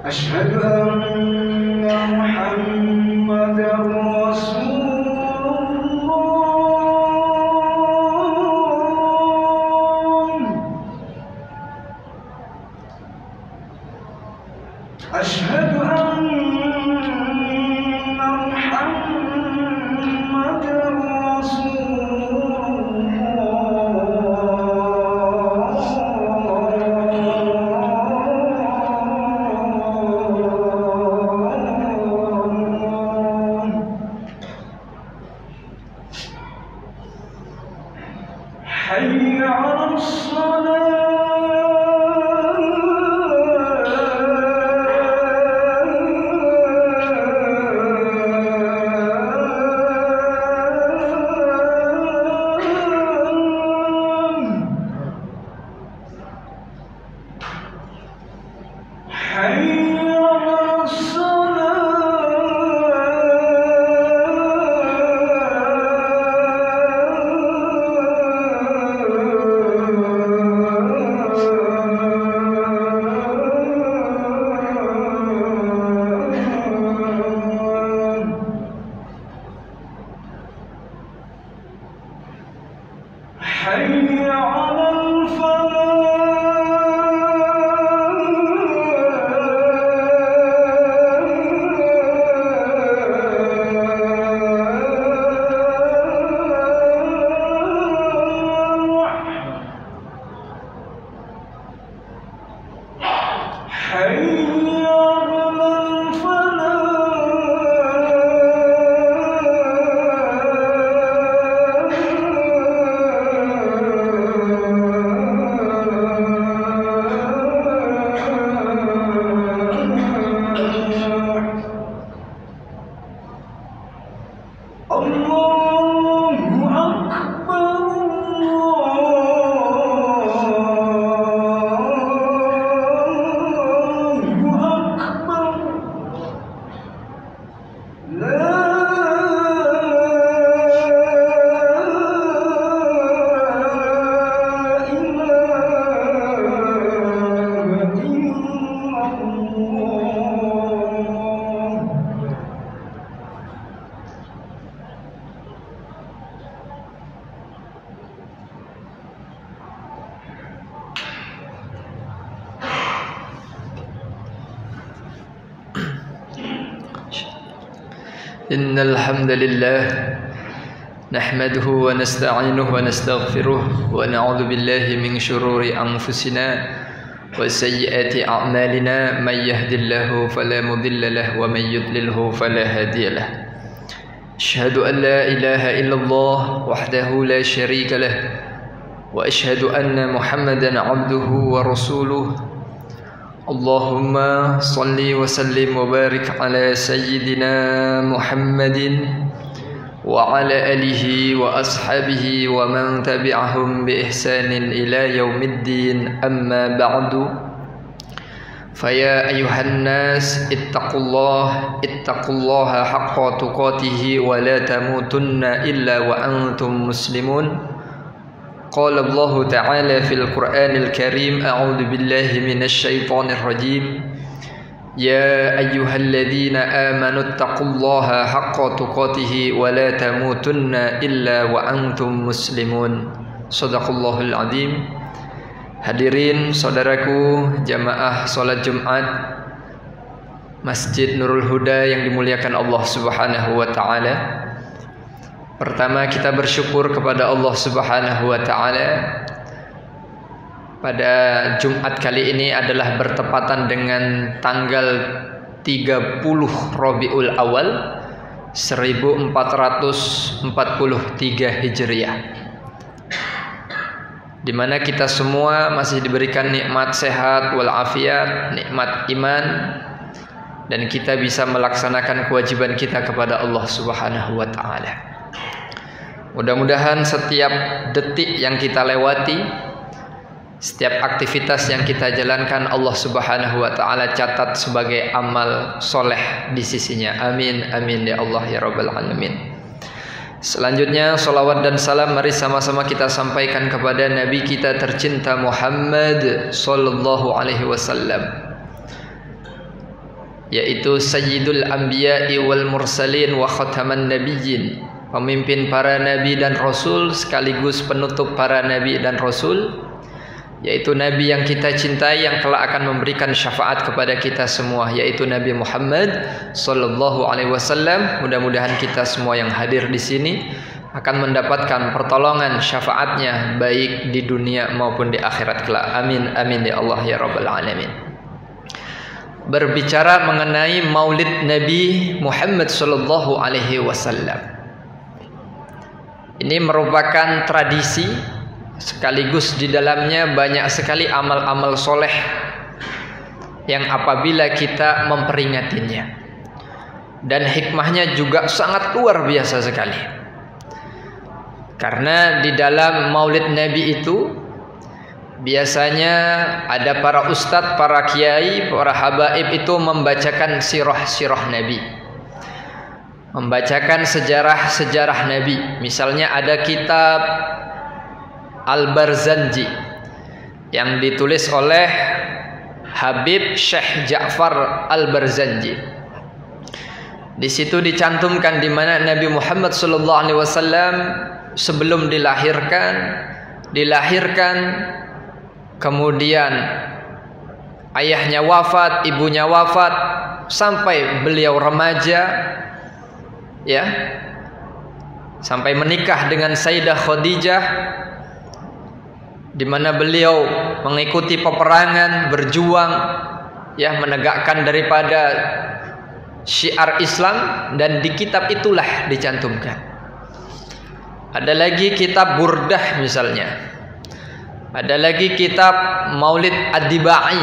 أشهد أن محمدا رسول الله. أشهد أن محمدا رسول الله. حي على إن الحمد لله نحمده ونستعينه ونستغفره ونعوذ بالله من شرور أنفسنا وسيئات أعمالنا من يهد الله فلا مضل له ومن يضلله فلا هادي له. أشهد أن لا إله إلا الله وحده لا شريك له وأشهد أن محمدا عبده ورسوله. اللهم صل وسلم وبارك على سيدنا محمد وعلى آله وأصحابه ومن تبعهم بإحسان إلى يوم الدين. أما بعد، فيا أيها الناس اتقوا الله حق تقاته ولا تموتن إلا وأنتم مسلمون. قال الله تعالى في القرآن الكريم: أعوذ بالله من الشيطان الرجيم. يا أيها الذين آمنوا اتقوا الله حق تقاته ولا تموتن إلا وأنتم مسلمون. Shadaqallahul Azim. Hadirin saudaraku jamaah salat Jumat Masjid Nurul Huda yang dimuliakan Allah Subhanahu wa taala. Pertama, kita bersyukur kepada Allah Subhanahu wa taala. Pada Jumat kali ini adalah bertepatan dengan tanggal 30 Rabiul Awal 1443 Hijriah, di mana kita semua masih diberikan nikmat sehat walafiat, nikmat iman, dan kita bisa melaksanakan kewajiban kita kepada Allah Subhanahu wa taala. Mudah-mudahan setiap detik yang kita lewati, setiap aktivitas yang kita jalankan, Allah Subhanahu wa taala catat sebagai amal soleh di sisinya. Amin amin ya Allah ya Rabbal alamin. Selanjutnya, salawat dan salam mari sama-sama kita sampaikan kepada Nabi kita tercinta Muhammad sallallahu alaihi wasallam. yaitu Sayyidul Anbiya'i wal Mursalin wa Khataman Nabiyyin, pemimpin para nabi dan rasul sekaligus penutup para nabi dan rasul, yaitu nabi yang kita cintai yang kelak akan memberikan syafaat kepada kita semua, yaitu Nabi Muhammad sallallahu alaihi wasallam. Mudah-mudahan kita semua yang hadir di sini akan mendapatkan pertolongan syafaatnya baik di dunia maupun di akhirat kelak. Amin amin ya Allah ya rabbal alamin. Berbicara mengenai Maulid Nabi Muhammad sallallahu alaihi wasallam, ini merupakan tradisi sekaligus di dalamnya banyak sekali amal-amal soleh yang apabila kita memperingatinya, dan hikmahnya juga sangat luar biasa sekali. Karena di dalam Maulid Nabi itu biasanya ada para ustadz, para kiai, para habaib itu membacakan sirah-sirah Nabi, membacakan sejarah-sejarah Nabi. Misalnya ada kitab Al-Barzanji yang ditulis oleh Habib Syekh Ja'far Al-Barzanji. Di situ dicantumkan di mana Nabi Muhammad sallallahu alaihi wasallam sebelum dilahirkan, kemudian ayahnya wafat, ibunya wafat, sampai beliau remaja, ya, sampai menikah dengan Sayyidah Khadijah, di mana beliau mengikuti peperangan, berjuang, ya, menegakkan daripada syiar Islam, dan di kitab itulah dicantumkan. Ada lagi kitab Burdah misalnya. Ada lagi kitab Maulid Ad-Dibai,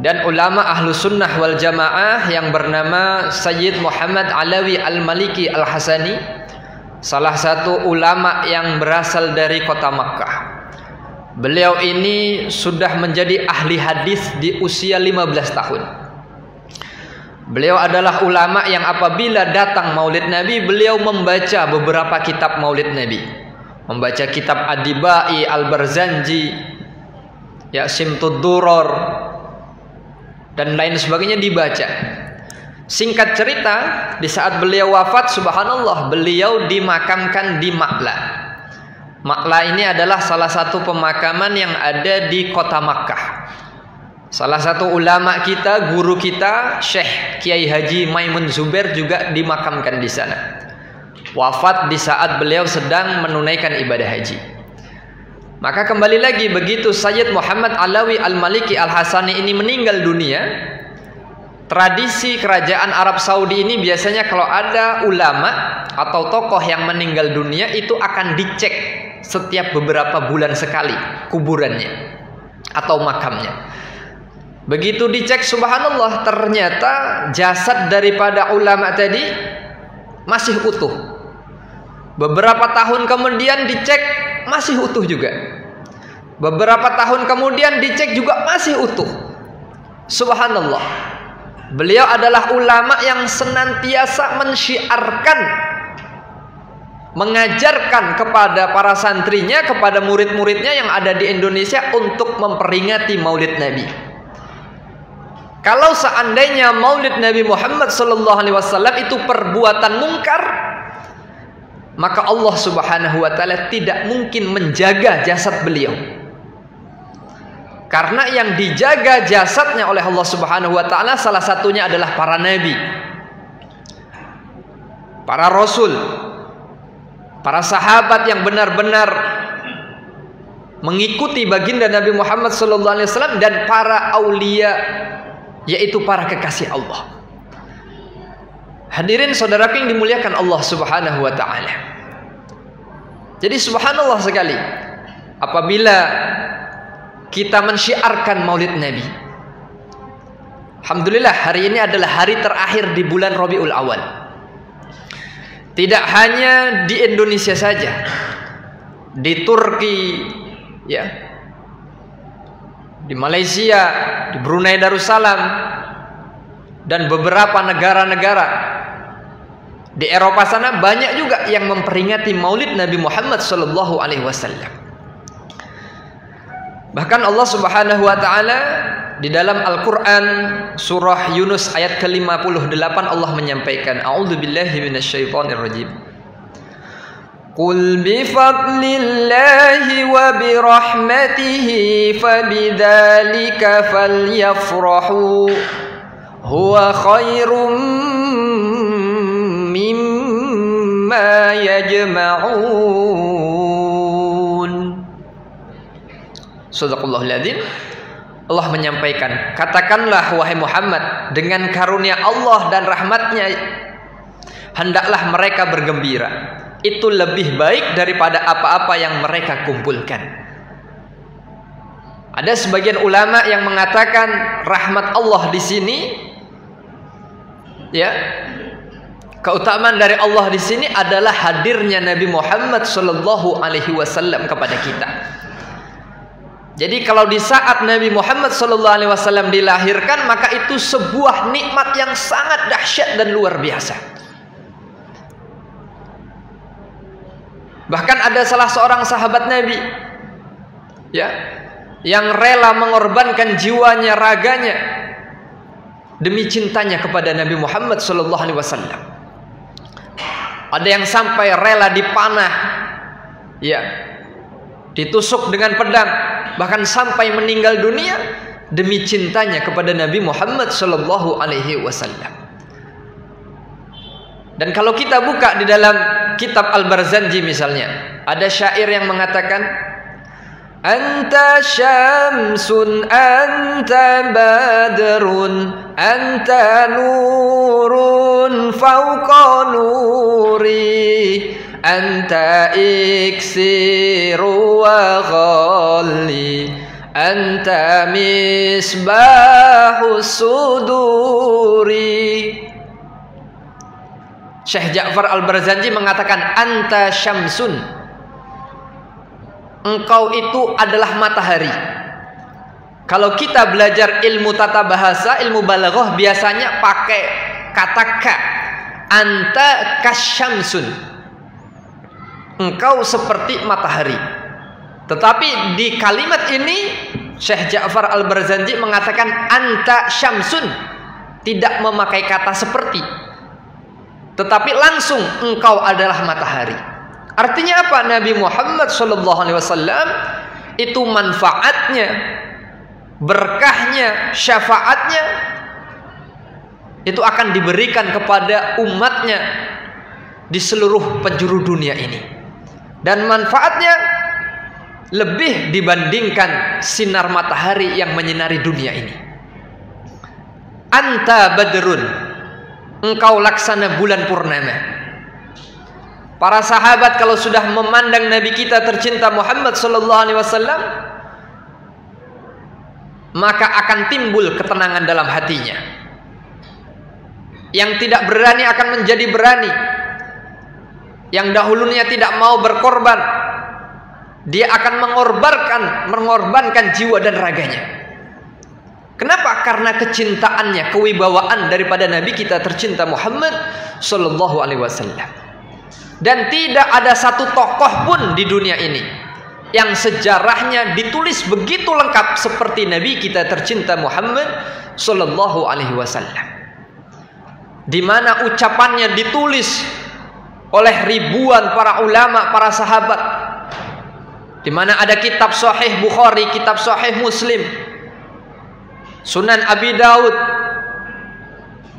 dan ulama ahlu sunnah wal jamaah yang bernama Sayyid Muhammad Alawi Al-Maliki Al-Hasani, salah satu ulama yang berasal dari kota Makkah. Beliau ini sudah menjadi ahli hadis di usia 15 tahun. Beliau adalah ulama yang apabila datang Maulid Nabi, beliau membaca beberapa kitab Maulid Nabi, membaca kitab Ad-Dibai, Al-Barzanji, ya, Simtud Duror, dan lain sebagainya dibaca. Singkat cerita, di saat beliau wafat, subhanallah, beliau dimakamkan di Ma'la. Ma'la ini adalah salah satu pemakaman yang ada di kota Makkah. Salah satu ulama kita, guru kita, Syekh Kiai Haji Maimun Zubair juga dimakamkan di sana. Wafat di saat beliau sedang menunaikan ibadah haji. Maka kembali lagi, begitu Sayyid Muhammad Alawi Al-Maliki Al-Hasani ini meninggal dunia, tradisi kerajaan Arab Saudi ini biasanya kalau ada ulama atau tokoh yang meninggal dunia itu akan dicek setiap beberapa bulan sekali kuburannya atau makamnya. Begitu dicek, subhanallah, ternyata jasad daripada ulama tadi masih utuh. Beberapa tahun kemudian dicek masih utuh juga. Beberapa tahun kemudian dicek juga masih utuh. Subhanallah. Beliau adalah ulama yang senantiasa mensyiarkan, mengajarkan kepada para santrinya, kepada murid-muridnya yang ada di Indonesia untuk memperingati Maulid Nabi. Kalau seandainya Maulid Nabi Muhammad sallallahu alaihi wasallam itu perbuatan mungkar, maka Allah Subhanahu wa taala tidak mungkin menjaga jasad beliau. Karena yang dijaga jasadnya oleh Allah Subhanahu wa taala salah satunya adalah para nabi, para rasul, para sahabat yang benar-benar mengikuti baginda Nabi Muhammad sallallahu alaihi wasallam, dan para aulia, yaitu para kekasih Allah. Hadirin saudaraku yang dimuliakan Allah Subhanahu wa taala. Jadi subhanallah sekali apabila kita mensyiarkan Maulid Nabi. Alhamdulillah, hari ini adalah hari terakhir di bulan Rabiul Awal. Tidak hanya di Indonesia saja, di Turki, ya, di Malaysia, di Brunei Darussalam, dan beberapa negara-negara di Eropa sana banyak juga yang memperingati Maulid Nabi Muhammad SAW. Bahkan Allah Subhanahu wa taala di dalam Al-Quran surah Yunus ayat ke-58 Allah menyampaikan, A'udzubillahi minasyaitonirrajim. Qul bifadlillahi wa birahmatihi fabidzalika falyafrahu huwa khairum mimma yajma'un. Shadaqallahul adzim. Allah menyampaikan, katakanlah wahai Muhammad, dengan karunia Allah dan rahmatnya hendaklah mereka bergembira. Itu lebih baik daripada apa-apa yang mereka kumpulkan. Ada sebagian ulama yang mengatakan rahmat Allah di sini, ya, keutamaan dari Allah di sini adalah hadirnya Nabi Muhammad sallallahu alaihi wasallam kepada kita. Jadi kalau di saat Nabi Muhammad sallallahu alaihi wasallam dilahirkan, maka itu sebuah nikmat yang sangat dahsyat dan luar biasa. Bahkan ada salah seorang sahabat Nabi, ya, yang rela mengorbankan jiwanya, raganya demi cintanya kepada Nabi Muhammad sallallahu alaihi wasallam. Ada yang sampai rela dipanah, ya, ditusuk dengan pedang, bahkan sampai meninggal dunia demi cintanya kepada Nabi Muhammad sallallahu alaihi wasallam. Dan kalau kita buka di dalam kitab Al-Barzanji misalnya, ada syair yang mengatakan, Anta syamsun, anta badrun, anta nurun fauqa nuri, anta iksiru wa ghalli, anta misbahus suduri. Syekh Ja'far Al-Barzanji mengatakan, anta syamsun, engkau itu adalah matahari. Kalau kita belajar ilmu tata bahasa, ilmu balaghah, biasanya pakai kata ka. Anta kasyamsun, engkau seperti matahari. Tetapi di kalimat ini Syekh Ja'far Al-Barzanji mengatakan anta syamsun, tidak memakai kata seperti, tetapi langsung engkau adalah matahari. Artinya apa? Nabi Muhammad SAW itu manfaatnya, berkahnya, syafaatnya itu akan diberikan kepada umatnya di seluruh penjuru dunia ini. Dan manfaatnya lebih dibandingkan sinar matahari yang menyinari dunia ini. Anta badrun, engkau laksana bulan purnama. Para sahabat kalau sudah memandang Nabi kita tercinta Muhammad SAW, maka akan timbul ketenangan dalam hatinya. Yang tidak berani akan menjadi berani. Yang dahulunya tidak mau berkorban, dia akan mengorbankan jiwa dan raganya. Kenapa? Karena kecintaannya, kewibawaan daripada Nabi kita tercinta Muhammad SAW. Dan tidak ada satu tokoh pun di dunia ini yang sejarahnya ditulis begitu lengkap seperti Nabi kita tercinta Muhammad SAW. Di mana ucapannya ditulis oleh ribuan para ulama, para sahabat. Di mana ada kitab Sahih Bukhari, kitab Sahih Muslim, Sunan Abi Daud,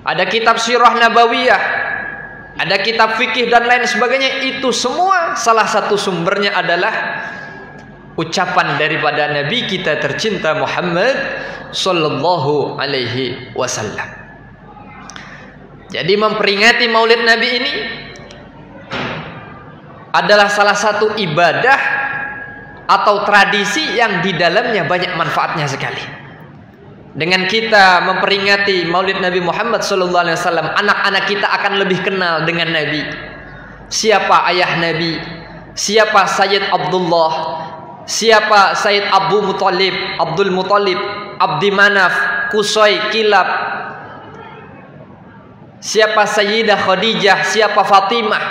ada kitab Sirah Nabawiyah, ada kitab fikih dan lain sebagainya. Itu semua salah satu sumbernya adalah ucapan daripada Nabi kita tercinta Muhammad sallallahu alaihi wasallam. Jadi memperingati Maulid Nabi ini adalah salah satu ibadah atau tradisi yang di dalamnya banyak manfaatnya sekali. Dengan kita memperingati Maulid Nabi Muhammad SAW, anak-anak kita akan lebih kenal dengan Nabi. Siapa ayah Nabi? Siapa Sayyid Abdullah? Siapa Sayyid Abdul Muttalib, Abdi Manaf, Qusay, Kilab? Siapa Sayyidah Khadijah? Siapa Fatimah?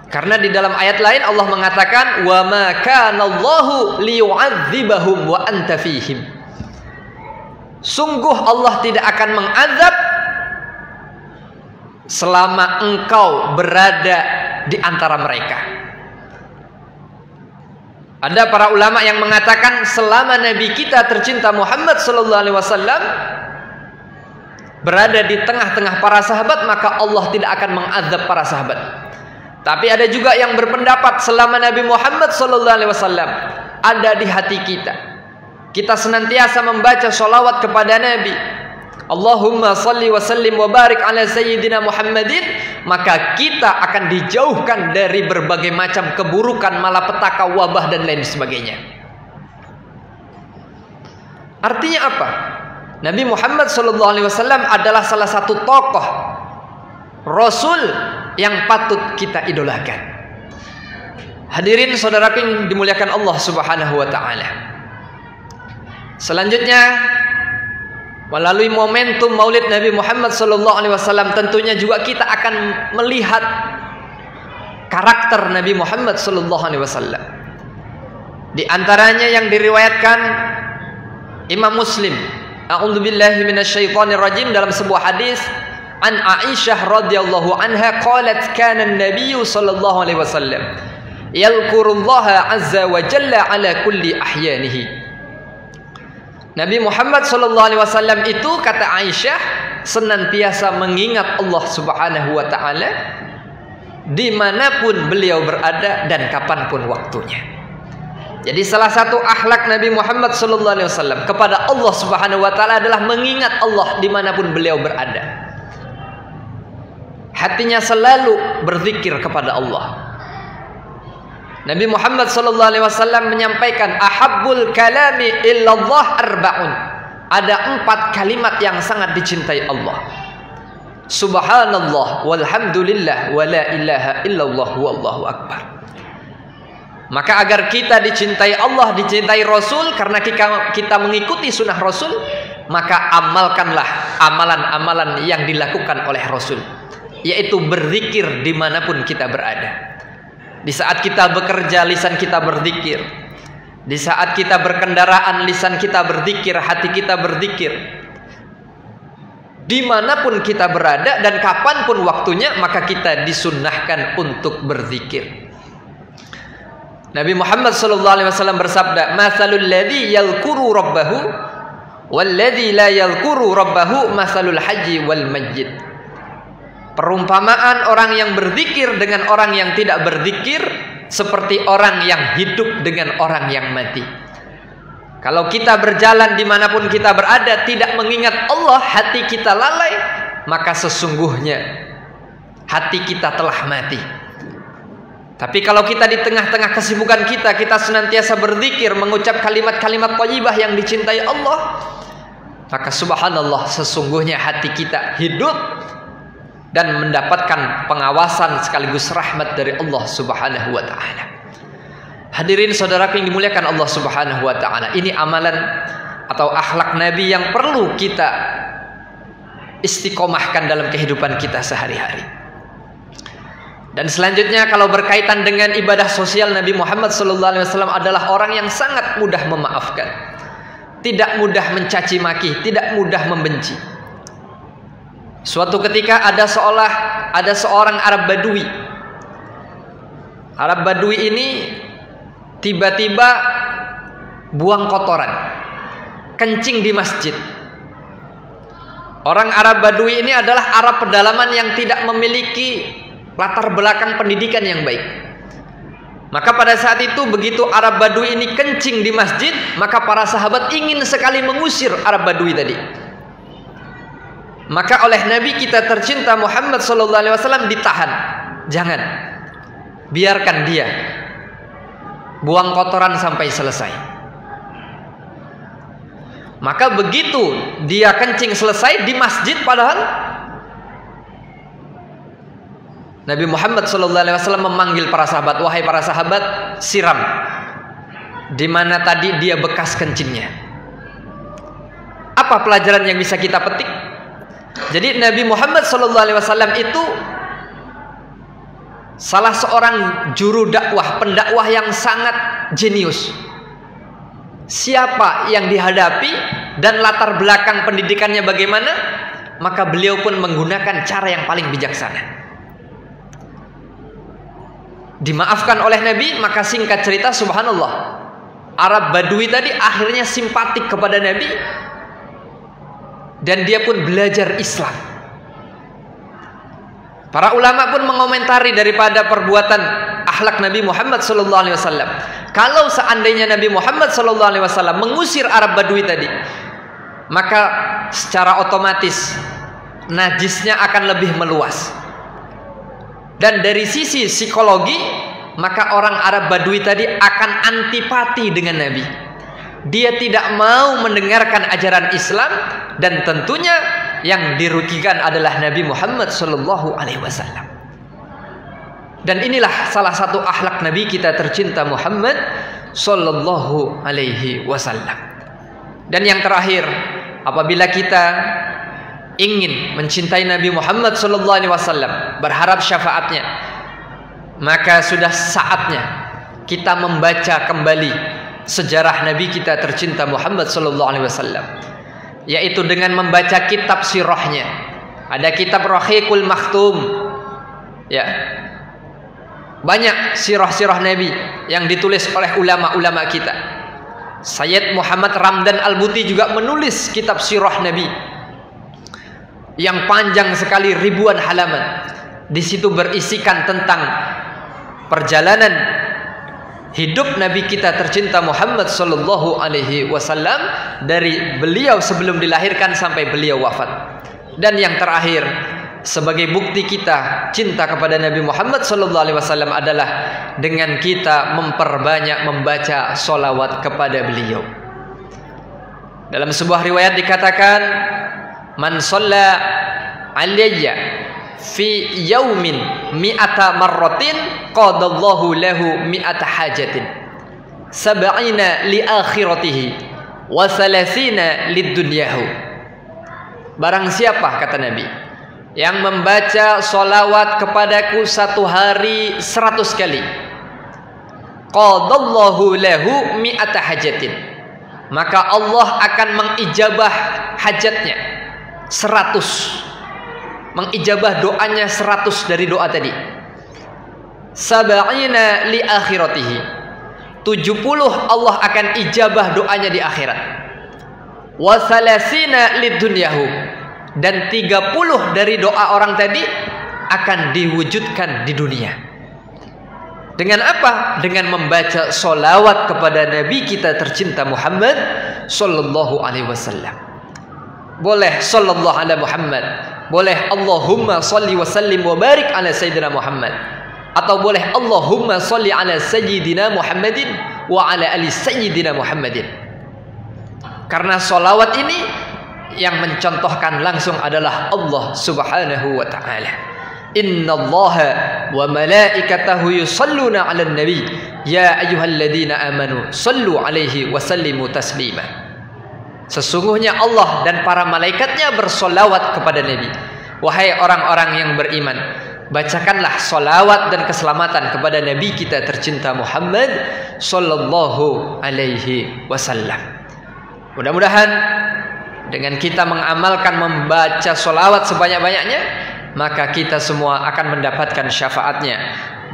Karena di dalam ayat lain Allah mengatakan wa ma kana Allahu liyu'adzibahum wa anta fihim. Sungguh Allah tidak akan mengazab selama engkau berada di antara mereka. Ada para ulama yang mengatakan selama Nabi kita tercinta Muhammad sallallahu alaihi wasallam berada di tengah-tengah para sahabat, maka Allah tidak akan mengazab para sahabat. Tapi ada juga yang berpendapat selama Nabi Muhammad sallallahu alaihi wasallam ada di hati kita, kita senantiasa membaca sholawat kepada Nabi, Allahumma salli wa sallim wa barik ala sayyidina Muhammadin, maka kita akan dijauhkan dari berbagai macam keburukan, malapetaka, wabah dan lain sebagainya. Artinya apa? Nabi Muhammad SAW adalah salah satu tokoh Rasul yang patut kita idolakan. Hadirin saudaraku yang dimuliakan Allah Subhanahu wa taala. Selanjutnya, melalui momentum Maulid Nabi Muhammad SAW tentunya juga kita akan melihat karakter Nabi Muhammad SAW. Di antaranya yang diriwayatkan Imam Muslim, a'udzubillahi minasyaitonirrajim, dalam sebuah hadis an Aisyah radhiyallahu anha qalat kana an-nabiy sallallahu alaihi wasallam yadhkurullaha azza wa jalla ala kulli ahyanihi. Nabi Muhammad SAW itu, kata Aisyah, senantiasa mengingat Allah Subhanahu wa ta'ala dimanapun beliau berada dan kapanpun waktunya. Jadi salah satu akhlak Nabi Muhammad SAW kepada Allah Subhanahu wa ta'ala adalah mengingat Allah dimanapun beliau berada. Hatinya selalu berzikir kepada Allah. Nabi Muhammad SAW menyampaikan ahabbul kalami illallah arba'un. Ada 4 kalimat yang sangat dicintai Allah. Subhanallah walhamdulillah wa la ilaha illallah wallahu akbar. Maka agar kita dicintai Allah, dicintai Rasul, karena kita mengikuti sunnah Rasul, maka amalkanlah amalan-amalan yang dilakukan oleh Rasul, yaitu berzikir dimanapun kita berada. Di saat kita bekerja, lisan kita berzikir. Di saat kita berkendaraan, lisan kita berzikir, hati kita berzikir. Dimanapun kita berada dan kapanpun waktunya, maka kita disunnahkan untuk berzikir. Nabi Muhammad SAW bersabda, "Matsalul ladzi yadhkuru rabbahu wal ladzi la yadhkuru rabbahu matsalul haji wal mayyit." Perumpamaan orang yang berzikir dengan orang yang tidak berzikir seperti orang yang hidup dengan orang yang mati. Kalau kita berjalan dimanapun kita berada tidak mengingat Allah, hati kita lalai, maka sesungguhnya hati kita telah mati. Tapi kalau kita di tengah-tengah kesibukan kita senantiasa berzikir, mengucap kalimat-kalimat thayyibah yang dicintai Allah, maka subhanallah, sesungguhnya hati kita hidup dan mendapatkan pengawasan sekaligus rahmat dari Allah Subhanahu wa ta'ala. Hadirin saudaraku yang dimuliakan Allah Subhanahu wa ta'ala, ini amalan atau akhlak Nabi yang perlu kita istiqomahkan dalam kehidupan kita sehari-hari. Dan selanjutnya, kalau berkaitan dengan ibadah sosial, Nabi Muhammad SAW adalah orang yang sangat mudah memaafkan, tidak mudah mencaci maki, tidak mudah membenci. Suatu ketika ada seorang Arab Badui. Arab Badui ini tiba-tiba buang kotoran, kencing di masjid. Orang Arab Badui ini adalah Arab pedalaman yang tidak memiliki latar belakang pendidikan yang baik. Maka pada saat itu begitu Arab Badui ini kencing di masjid, maka para sahabat ingin sekali mengusir Arab Badui tadi. Maka oleh Nabi kita tercinta Muhammad SAW ditahan. Jangan, biarkan dia buang kotoran sampai selesai. Maka begitu dia kencing selesai di masjid, padahal Nabi Muhammad SAW memanggil para sahabat, wahai para sahabat, siram di mana tadi dia bekas kencingnya. Apa pelajaran yang bisa kita petik? Jadi Nabi Muhammad SAW itu salah seorang juru dakwah, pendakwah yang sangat jenius. Siapa yang dihadapi dan latar belakang pendidikannya bagaimana, maka beliau pun menggunakan cara yang paling bijaksana. Dimaafkan oleh Nabi, maka singkat cerita, subhanallah, Arab Badui tadi akhirnya simpatik kepada Nabi dan dia pun belajar Islam. Para ulama pun mengomentari daripada perbuatan akhlak Nabi Muhammad SAW. Kalau seandainya Nabi Muhammad SAW mengusir Arab Badui tadi, maka secara otomatis najisnya akan lebih meluas. Dan dari sisi psikologi, maka orang Arab Badui tadi akan antipati dengan Nabi. Dia tidak mau mendengarkan ajaran Islam, dan tentunya yang dirugikan adalah Nabi Muhammad SAW. Dan inilah salah satu akhlak Nabi kita tercinta Muhammad SAW. Dan yang terakhir, apabila kita ingin mencintai Nabi Muhammad SAW, berharap syafaatnya, maka sudah saatnya kita membaca kembali sejarah Nabi kita tercinta Muhammad SAW, yaitu dengan membaca kitab sirahnya. Ada kitab Rahiqul Makhtum, ya, banyak sirah-sirah Nabi yang ditulis oleh ulama-ulama kita. Sayyid Muhammad Ramdan Al-Buti juga menulis kitab sirah Nabi yang panjang sekali, ribuan halaman. Di situ berisikan tentang perjalanan hidup Nabi kita tercinta Muhammad SAW dari beliau sebelum dilahirkan sampai beliau wafat. Dan yang terakhir, sebagai bukti kita cinta kepada Nabi Muhammad SAW adalah dengan kita memperbanyak membaca solawat kepada beliau. Dalam sebuah riwayat dikatakan, man shalla alayya fi yaumin mi'ata marratin qadallahu lahu mi'ata hajatin sab'ina li akhiratihi wa salasina lid dunyahu. Barang siapa, kata Nabi, yang membaca solawat kepadaku satu hari 100 kali, qadallahu lahu mi'ata hajatin, maka Allah akan mengijabah hajatnya 100, mengijabah doanya 100 dari doa tadi. Sab'ina li akhiratihi, 70 Allah akan ijabah doanya di akhirat. Wa salasina lid dunyahu, dan 30 dari doa orang tadi akan diwujudkan di dunia. Dengan apa? Dengan membaca solawat kepada Nabi kita tercinta Muhammad sallallahu alaihi wasallam. Boleh sallallahu ala Muhammad, boleh Allahumma salli wa sallim wa barik ala sayyidina Muhammad, atau boleh Allahumma salli ala sayyidina Muhammadin wa ala ali sayyidina Muhammadin. Karena solawat ini yang mencontohkan langsung adalah Allah subhanahu wa ta'ala. Innallaha wa malaikatahu yusalluna 'alan nabi ya ayyuhalladzina amanu sallu 'alaihi wa sallimu taslima. Sesungguhnya Allah dan para malaikatnya bersolawat kepada Nabi. Wahai orang-orang yang beriman, bacakanlah solawat dan keselamatan kepada Nabi kita tercinta Muhammad sallallahu alaihi wasallam. Mudah-mudahan dengan kita mengamalkan membaca solawat sebanyak-banyaknya, maka kita semua akan mendapatkan syafaatnya,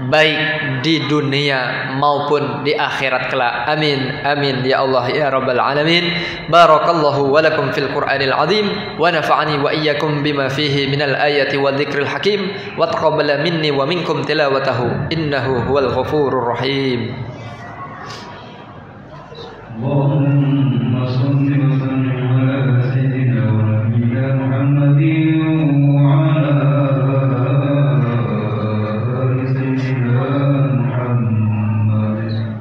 baik di dunia maupun di akhirat kelak. Amin amin ya Allah ya rabbal alamin. Barakallahu wa lakum fil Qur'anil azim wa nafa'ani wa iyyakum bima fihi minal ayati wa dzikril hakim wa taqabbala minni wa minkum tilawatahu innahu huwal ghafurur rahim. Allahumma salli wa sallim ala sayyidina wa nabiyyina Muhammadin wa ala ali sayyidina Muhammad.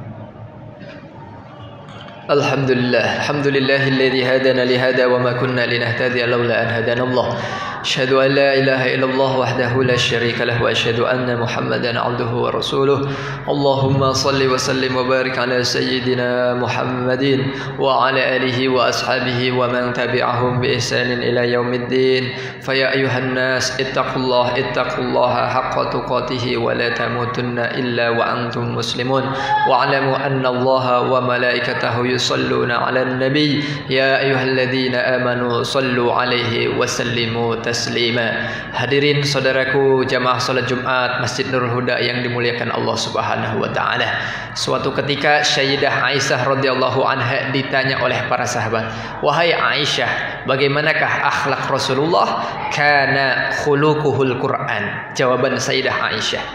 Alhamdulillahilladzi hadana li hada wa ma kunna linahtadiya laula an hadana Allah. Asyhadu an la ilaha illallah wahdahu la syarika lahu wa asyhadu anna Muhammadan 'abduhu wa rasuluh. Allahumma shalli wa sallim wa barik ala sayyidina Muhammadin wa ala alihi wa ashabihi wa man tabi'ahum bi ihsanin ila yaumiddin. Fa ya ayyuhan nas ittaqullaha haqqa tuqatih wa la tamutunna illa wa antum muslimun. Wa 'alamu anna Allaha wa malaikatahu yusalluna 'alan nabi ya ayyuhalladzina amanu sallu 'alaihi wa sallimu taslima. Hadirin saudaraku jamaah salat Jumat Masjid Nurul Huda yang dimuliakan Allah Subhanahu wa taala. Suatu ketika Sayyidah Aisyah radhiyallahu anha ditanya oleh para sahabat, "Wahai Aisyah, bagaimanakah akhlak Rasulullah?" Kana khuluquhul Quran. Jawaban Sayyidah Aisyah,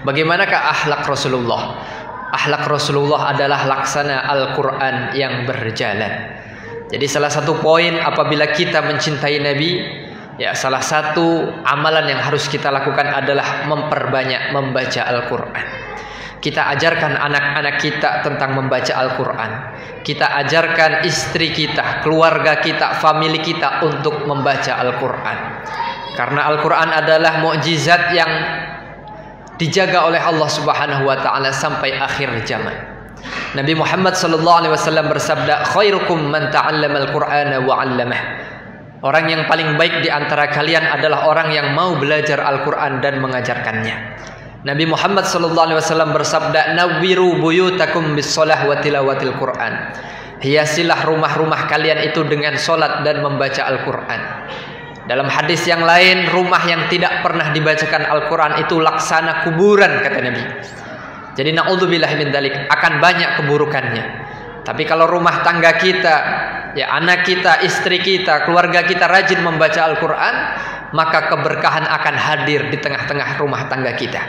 bagaimanakah akhlak Rasulullah? Akhlak Rasulullah adalah laksana Al-Quran yang berjalan. Jadi salah satu poin apabila kita mencintai Nabi, ya salah satu amalan yang harus kita lakukan adalah memperbanyak membaca Al-Quran. Kita ajarkan anak-anak kita tentang membaca Al-Quran. Kita ajarkan istri kita, keluarga kita, famili kita untuk membaca Al-Quran. Karena Al-Quran adalah mukjizat yang dijaga oleh Allah Subhanahu wa taala sampai akhir zaman. Nabi Muhammad sallallahu alaihi wasallam bersabda, "Khairukum man ta'allama al-Qur'ana wa 'allamah." Orang yang paling baik di antara kalian adalah orang yang mau belajar Al-Qur'an dan mengajarkannya. Nabi Muhammad sallallahu alaihi wasallam bersabda, "Nawwiru buyutakum bis-shalah wa tilawatil Qur'an." Hiasilah rumah-rumah kalian itu dengan salat dan membaca Al-Qur'an. Dalam hadis yang lain, rumah yang tidak pernah dibacakan Al-Quran itu laksana kuburan, kata Nabi. Jadi na'udzubillah min dzalik, akan banyak keburukannya. Tapi kalau rumah tangga kita, ya anak kita, istri kita, keluarga kita rajin membaca Al-Quran, maka keberkahan akan hadir di tengah-tengah rumah tangga kita.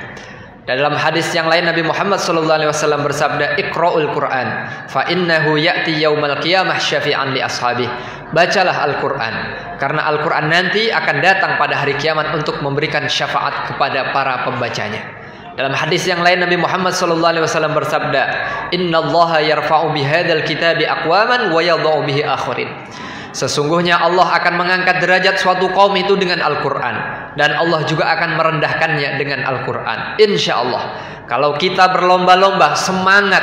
Dalam hadis yang lain Nabi Muhammad SAW bersabda, "Iqra'ul Quran, fa innahu ya'ti yaumal qiyamah syafi'an li ashabih." Bacalah Al-Quran, karena Al-Quran nanti akan datang pada hari kiamat untuk memberikan syafaat kepada para pembacanya. Dalam hadis yang lain Nabi Muhammad SAW bersabda, "Innallaha yarfa'u bihadzal kitabi aqwaman wa yadh'u bihi akharin." Sesungguhnya Allah akan mengangkat derajat suatu kaum itu dengan Al-Quran, dan Allah juga akan merendahkannya dengan Al-Quran. Insya Allah, kalau kita berlomba-lomba semangat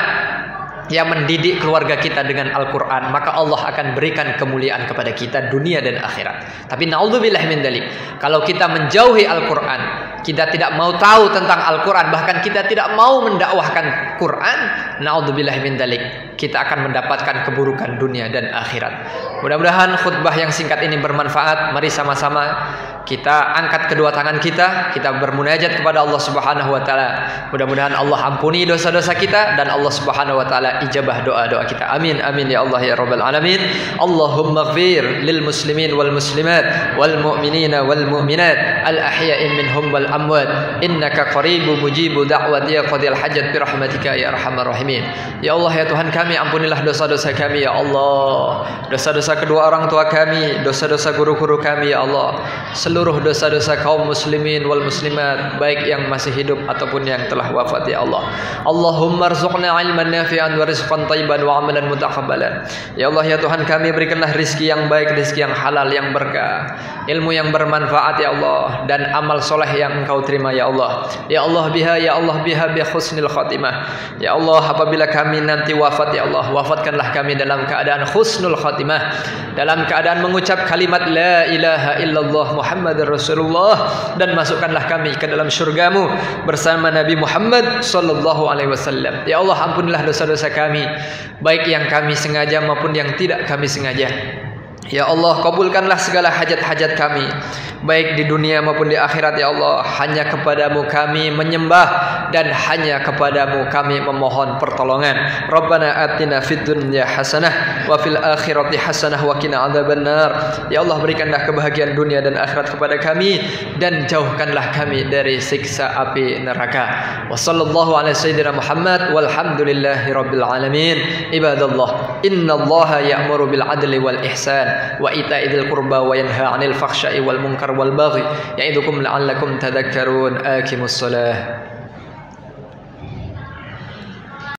yang mendidik keluarga kita dengan Al-Quran, maka Allah akan berikan kemuliaan kepada kita dunia dan akhirat. Tapi na'udzubillah min dzalik, kalau kita menjauhi Al-Quran, kita tidak mau tahu tentang Al-Quran, bahkan kita tidak mau mendakwahkan Quran, na'udzubillah min dzalik, kita akan mendapatkan keburukan dunia dan akhirat. Mudah-mudahan khutbah yang singkat ini bermanfaat. Mari sama-sama kita angkat kedua tangan kita bermunajat kepada Allah Subhanahu wa taala. Mudah-mudahan Allah ampuni dosa-dosa kita dan Allah Subhanahu wa taala ijabah doa-doa kita. Amin amin ya Allah ya rabbal alamin. Allahumma ighfir lil muslimin wal muslimat wal mu'minina wal mu'minat al ahya'i minhum wal amwat innaka qaribun mujibu da'wati ya qadil hajat bi rahmatika ya arhamar rahimin. Ya Allah ya Tuhan kami, ampunilah dosa-dosa kami ya Allah. Dosa-dosa kedua orang tua kami, dosa-dosa guru-guru kami ya Allah. Seluruh dosa-dosa kaum muslimin wal muslimat, baik yang masih hidup ataupun yang telah wafat ya Allah. Allahumma rzuqna ilman nafi'an wa rizqan thayyiban wa amalan mutaqabbalan. Ya Allah ya Tuhan kami, berikanlah rizki yang baik, rizki yang halal, yang berkah, ilmu yang bermanfaat ya Allah, dan amal soleh yang Engkau terima ya Allah. Ya Allah biha bi husnil khatimah. Ya Allah, apabila kami nanti wafat ya Allah, wafatkanlah kami dalam keadaan husnul khatimah, dalam keadaan mengucap kalimat la ilaha illallah Muhammadar Rasulullah, dan masukkanlah kami ke dalam syurgamu bersama Nabi Muhammad sallallahu alaihi wasallam. Ya Allah, ampunilah dosa-dosa kami, baik yang kami sengaja maupun yang tidak kami sengaja. Ya Allah, kabulkanlah segala hajat-hajat kami, baik di dunia maupun di akhirat ya Allah. Hanya kepadamu kami menyembah dan hanya kepadamu kami memohon pertolongan. Rabbana atina fid dunya hasanah wa fil akhirati hasanah wa qina adzabannar. Ya Allah, berikanlah kebahagiaan dunia dan akhirat kepada kami, dan jauhkanlah kami dari siksa api neraka. Wa sallallahu ala sayyidina Muhammad walhamdulillahi rabbil alamin. Ibadallah, innallaha ya'muru bil adli wal ihsan wa ita'idil qurba wa yanha 'anil fakhsya'i wal munkar wal baghi ya'idukum la'allakum tadhakkarun. Aqimus shalah.